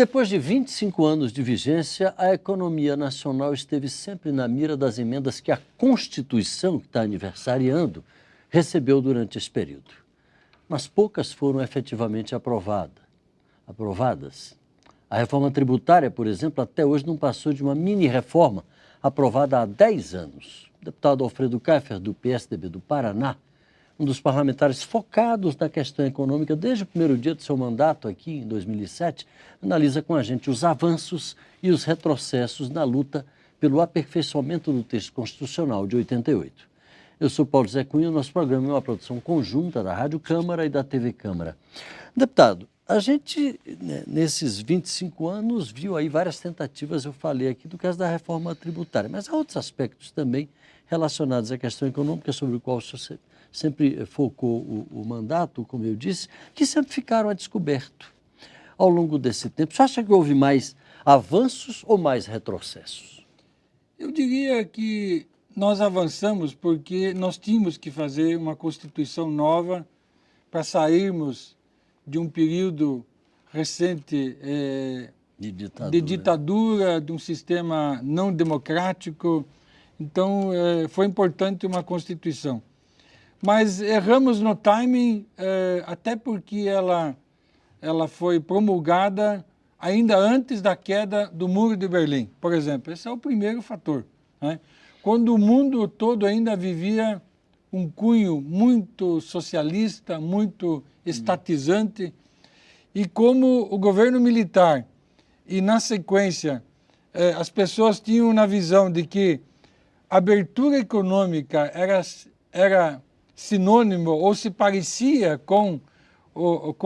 Depois de 25 anos de vigência, a economia nacional esteve sempre na mira das emendas que a Constituição, que está aniversariando, recebeu durante esse período. Mas poucas foram efetivamente aprovadas. A reforma tributária, por exemplo, até hoje não passou de uma mini-reforma aprovada há 10 anos. O deputado Alfredo Kaifer, do PSDB do Paraná, um dos parlamentares focados na questão econômica desde o primeiro dia do seu mandato aqui em 2007, analisa com a gente os avanços e os retrocessos na luta pelo aperfeiçoamento do texto constitucional de 88. Eu sou Paulo José Cunha, o nosso programa é uma produção conjunta da Rádio Câmara e da TV Câmara. Deputado, a gente, nesses 25 anos, viu aí várias tentativas, eu falei aqui, do caso da reforma tributária, mas há outros aspectos também relacionados à questão econômica, sobre o qual o senhor sempre focou o mandato, como eu disse, que sempre ficaram a descoberto ao longo desse tempo. Você acha que houve mais avanços ou mais retrocessos? Eu diria que nós avançamos porque nós tínhamos que fazer uma Constituição nova para sairmos de um período recente de ditadura, de um sistema não democrático. Então, foi importante uma Constituição. Mas erramos no timing, até porque ela foi promulgada ainda antes da queda do Muro de Berlim, por exemplo. Esse é o primeiro fator, né? Quando o mundo todo ainda vivia um cunho muito socialista, muito estatizante, e como o governo militar, e na sequência, as pessoas tinham na visão de que a abertura econômica era sinônimo ou se parecia com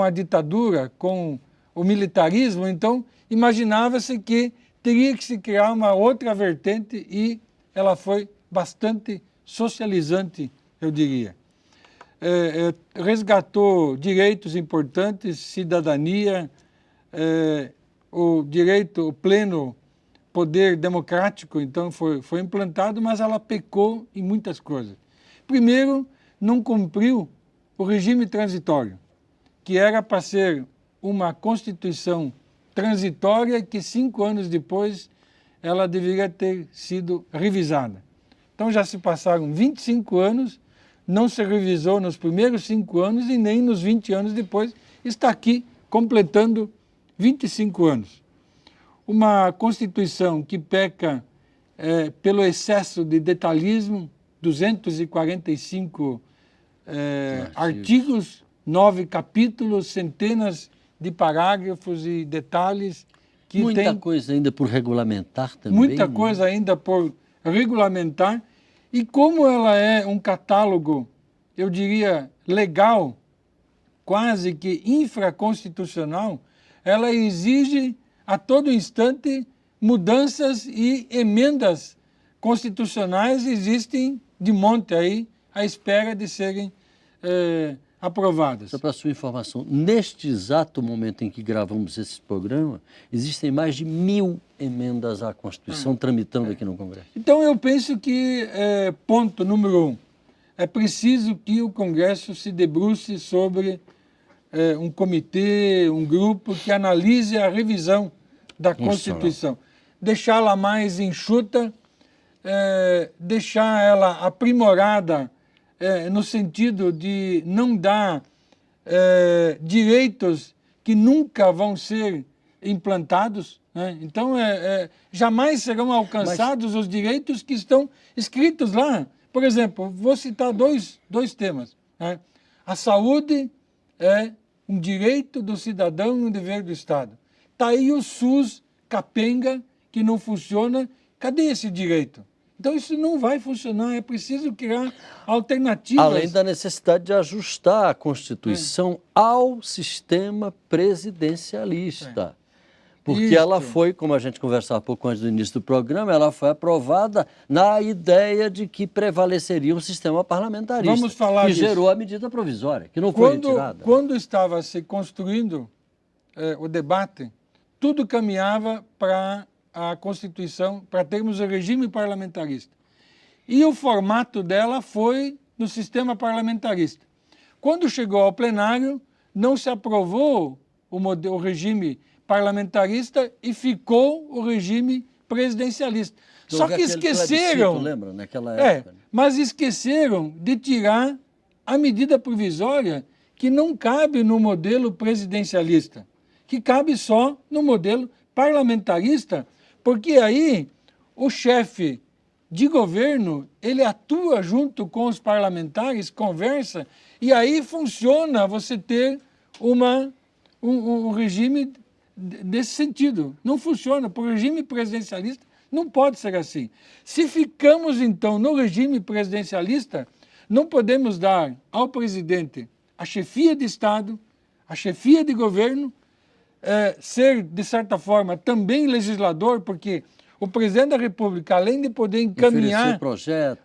a ditadura, com o militarismo, então imaginava-se que teria que se criar uma outra vertente e ela foi bastante socializante, eu diria. Resgatou direitos importantes, cidadania, o direito, o pleno poder democrático, então foi implantado, mas ela pecou em muitas coisas. Primeiro, não cumpriu o regime transitório, que era para ser uma Constituição transitória que 5 anos depois ela deveria ter sido revisada. Então já se passaram 25 anos, não se revisou nos primeiros 5 anos e nem nos 20 anos depois, está aqui completando 25 anos. Uma Constituição que peca pelo excesso de detalhismo, 245 artigos, 9 capítulos, centenas de parágrafos e detalhes. Muita coisa ainda por regulamentar também. Muita coisa ainda por regulamentar. E como ela é um catálogo, eu diria, legal, quase que infraconstitucional, ela exige a todo instante mudanças e emendas constitucionais existem de monte aí à espera de serem aprovadas. Só para sua informação, neste exato momento em que gravamos esse programa, existem mais de 1000 emendas à Constituição tramitando aqui no Congresso. Então eu penso que, ponto número 1, é preciso que o Congresso se debruce sobre um comitê, um grupo que analise a revisão da Constituição. Deixá-la mais enxuta, deixar ela aprimorada, no sentido de não dar direitos que nunca vão ser implantados, né? Então, jamais serão alcançados os direitos que estão escritos lá. Por exemplo, vou citar dois temas, né? A saúde é um direito do cidadão e um dever do Estado. Está aí o SUS capenga, que não funciona. Cadê esse direito? Então isso não vai funcionar, é preciso criar alternativas. Além da necessidade de ajustar a Constituição ao sistema presidencialista. Porque ela foi, como a gente conversava pouco antes do início do programa, ela foi aprovada na ideia de que prevaleceria um sistema parlamentarista. Vamos falar que disso. Gerou a medida provisória, que não foi retirada. Quando estava se construindo o debate, tudo caminhava para a Constituição, para termos o regime parlamentarista. E o formato dela foi no sistema parlamentarista. Quando chegou ao plenário, não se aprovou o regime parlamentarista e ficou o regime presidencialista. Só que esqueceram, lembra, naquela época, mas esqueceram de tirar a medida provisória que não cabe no modelo presidencialista, que cabe só no modelo parlamentarista, porque aí o chefe de governo, ele atua junto com os parlamentares, conversa, e aí funciona você ter um regime desse sentido. Não funciona, porque o regime presidencialista não pode ser assim. Se ficamos, então, no regime presidencialista, não podemos dar ao presidente a chefia de Estado, a chefia de governo, ser, de certa forma, também legislador, porque o presidente da República, além de poder encaminhar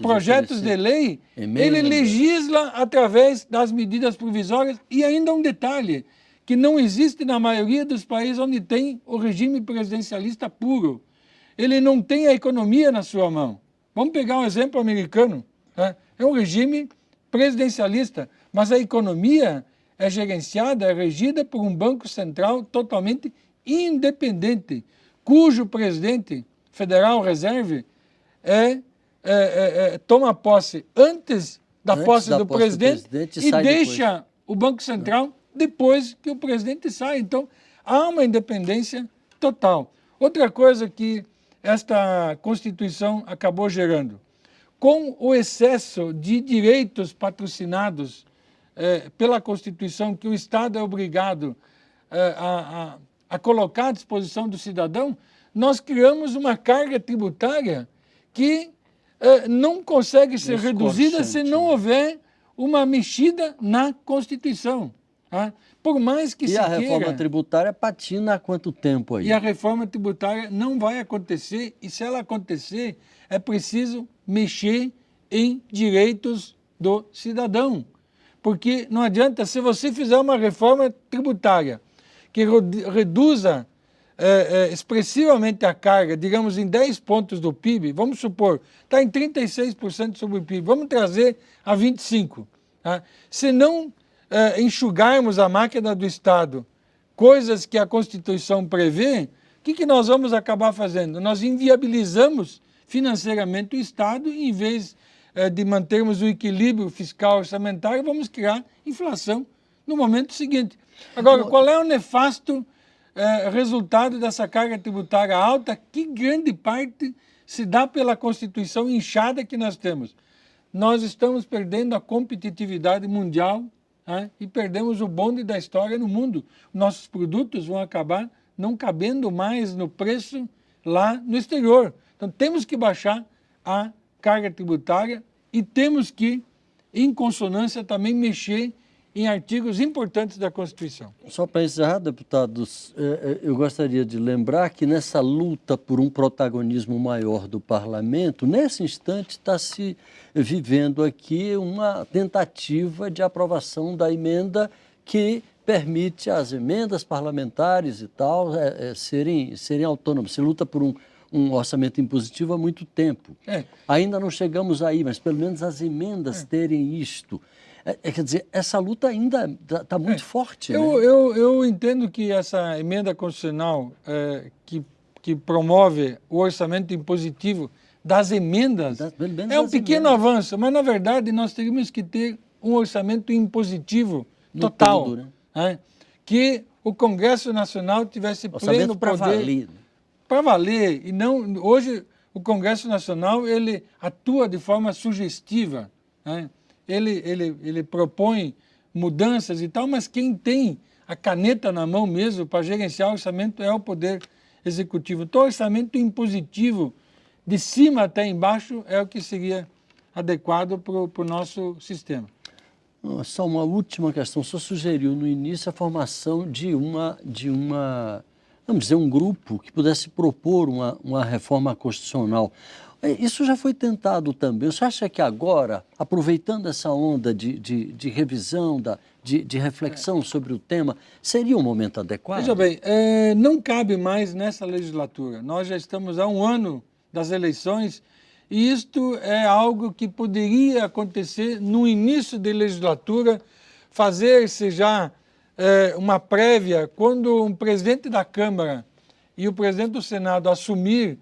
projetos de lei, ele legisla através das medidas provisórias. E ainda um detalhe, que não existe na maioria dos países onde tem o regime presidencialista puro. Ele não tem a economia na sua mão. Vamos pegar um exemplo americano. É um regime presidencialista, mas a economia é gerenciada, é regida por um banco central totalmente independente, cujo presidente federal reserve toma posse antes da posse do presidente e deixa o Banco Central depois que o presidente sai. Então, há uma independência total. Outra coisa que esta Constituição acabou gerando, com o excesso de direitos patrocinados pela Constituição, que o Estado é obrigado a colocar à disposição do cidadão, nós criamos uma carga tributária que não consegue ser reduzida se não houver uma mexida na Constituição. Por mais que se queira... E a reforma tributária patina há quanto tempo aí? E a reforma tributária não vai acontecer, e se ela acontecer, é preciso mexer em direitos do cidadão. Porque não adianta, se você fizer uma reforma tributária que reduza expressivamente a carga, digamos em 10 pontos do PIB, vamos supor, está em 36% sobre o PIB, vamos trazer a 25%. Se não enxugarmos a máquina do Estado, coisas que a Constituição prevê, o que nós vamos acabar fazendo? Nós inviabilizamos financeiramente o Estado e, em vez de mantermos o equilíbrio fiscal orçamentário, vamos criar inflação no momento seguinte. Agora, qual é o nefasto resultado dessa carga tributária alta, que grande parte se dá pela Constituição inchada que nós temos? Nós estamos perdendo a competitividade mundial e perdemos o bonde da história no mundo. Nossos produtos vão acabar não cabendo mais no preço lá no exterior. Então temos que baixar a carga tributária e temos que, em consonância, também mexer em artigos importantes da Constituição. Só para encerrar, deputados, eu gostaria de lembrar que nessa luta por um protagonismo maior do parlamento, nesse instante está se vivendo aqui uma tentativa de aprovação da emenda que permite as emendas parlamentares e tal serem autônomas. Se luta por um orçamento impositivo há muito tempo. Ainda não chegamos aí, mas pelo menos as emendas terem isto. Quer dizer, essa luta ainda está muito forte. Eu entendo que essa emenda constitucional que promove o orçamento impositivo das emendas é um pequeno avanço, mas na verdade nós teríamos que ter um orçamento impositivo total, todo, né? Que o Congresso Nacional tivesse pleno poder para valer. E não, hoje o Congresso Nacional ele atua de forma sugestiva, né? Ele propõe mudanças e tal, mas quem tem a caneta na mão mesmo para gerenciar o orçamento é o Poder Executivo. Então, o orçamento impositivo, de cima até embaixo, é o que seria adequado para o nosso sistema. Só uma última questão. O senhor sugeriu no início a formação de vamos dizer, um grupo que pudesse propor uma reforma constitucional. Isso já foi tentado também. Você acha que agora, aproveitando essa onda de revisão, de reflexão sobre o tema, seria um momento adequado? Veja bem, não cabe mais nessa legislatura. Nós já estamos há um ano das eleições e isto é algo que poderia acontecer no início da legislatura, fazer-se já uma prévia, quando um presidente da Câmara e o presidente do Senado assumir,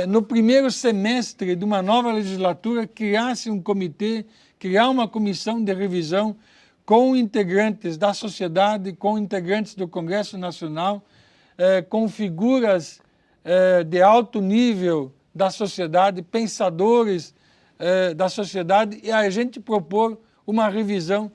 no primeiro semestre de uma nova legislatura, criasse um comitê, criar uma comissão de revisão com integrantes da sociedade, com integrantes do Congresso Nacional, com figuras de alto nível da sociedade, pensadores da sociedade, e a gente propor uma revisão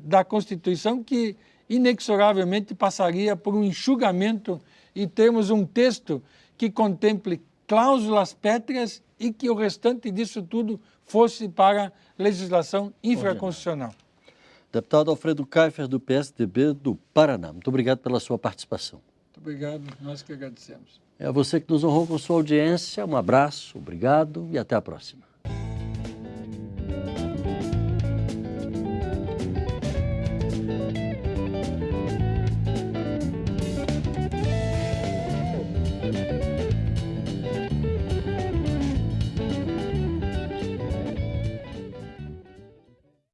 da Constituição que inexoravelmente passaria por um enxugamento e termos um texto que contemple cláusulas pétreas e que o restante disso tudo fosse para legislação infraconstitucional. Deputado Alfredo Kiefer, do PSDB do Paraná. Muito obrigado pela sua participação. Muito obrigado, nós que agradecemos. É a você que nos honrou com sua audiência. Um abraço, obrigado e até a próxima.